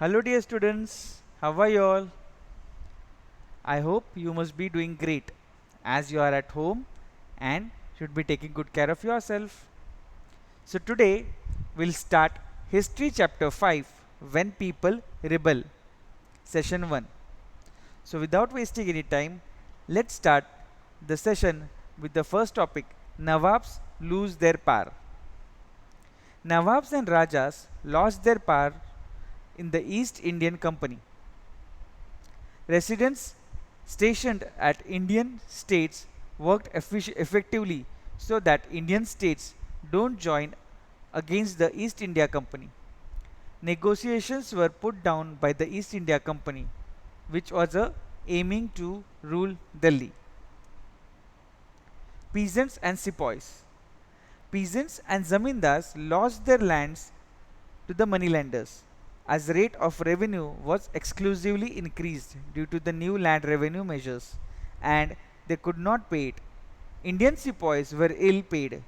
Hello dear students, how are you all? I hope you must be doing great as you are at home and should be taking good care of yourself. So today we'll start History chapter 5 When People Rebel session 1. So without wasting any time, let's start the session with the first topic, Nawabs lose their power. Nawabs and Rajas lost their power in the East Indian Company. Residents stationed at Indian states worked effectively so that Indian states don't join against the East India Company. Negotiations were put down by the East India Company, which was aiming to rule Delhi. Peasants and sepoys. Peasants and zamindars lost their lands to the moneylenders, as rate of revenue was exclusively increased due to the new land revenue measures, and they could not pay it. Indian sepoys were ill paid.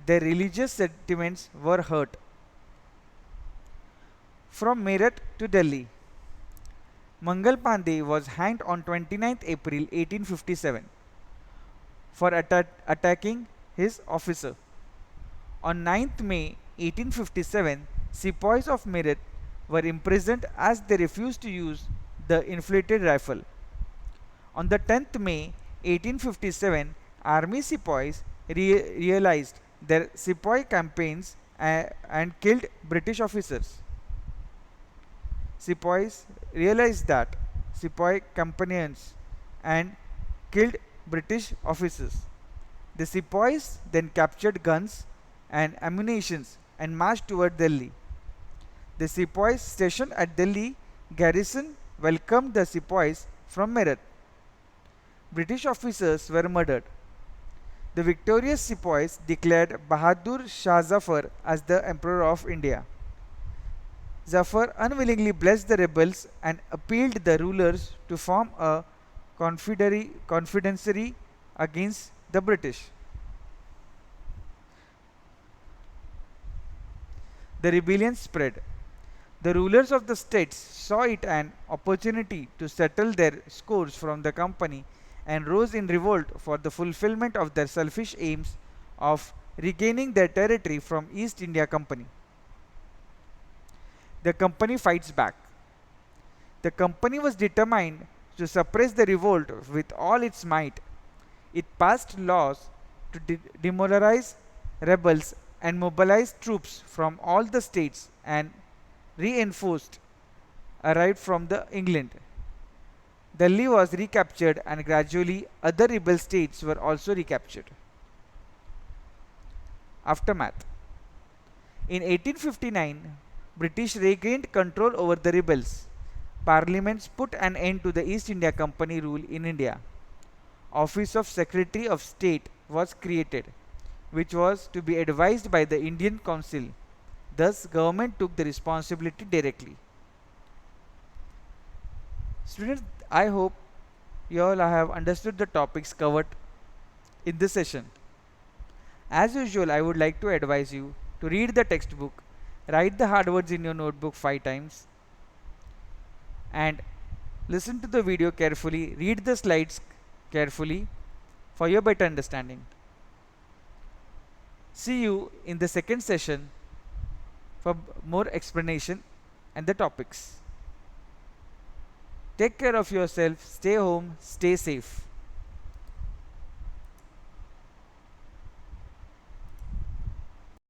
Their religious sentiments were hurt. From Meerut to Delhi, Mangal Pandey was hanged on 29th April 1857 for attacking his officer. On 9th May 1857, sepoys of Meerut were imprisoned as they refused to use the inflated rifle. On the 10th May 1857, army sepoys realized their sepoy campaigns and killed British officers. Sepoys realized that sepoy companions and killed British officers. The sepoys then captured guns and ammunition and marched toward Delhi. The sepoys stationed at Delhi garrison welcomed the sepoys from Meerut. British officers were murdered. The victorious sepoys declared Bahadur Shah Zafar as the Emperor of India. Zafar unwillingly blessed the rebels and appealed the rulers to form a confederacy against the British. The rebellion spread. The rulers of the states saw it an opportunity to settle their scores from the company and rose in revolt for the fulfillment of their selfish aims of regaining their territory from East India Company. The company fights back. The company was determined to suppress the revolt with all its might. It passed laws to demoralize rebels and mobilize troops from all the states, and reinforced arrived from the England. Delhi was recaptured and gradually other rebel states were also recaptured. Aftermath. In 1859, British regained control over the rebels. Parliaments put an end to the East India Company rule in India. Office of Secretary of State was created, which was to be advised by the Indian Council. Thus, government took the responsibility directly. Students, I hope you all have understood the topics covered in this session. As usual, I would like to advise you to read the textbook, write the hard words in your notebook 5 times, and listen to the video carefully, read the slides carefully for your better understanding. See you in the second session for more explanation and the topics. Take care of yourself, stay home, stay safe.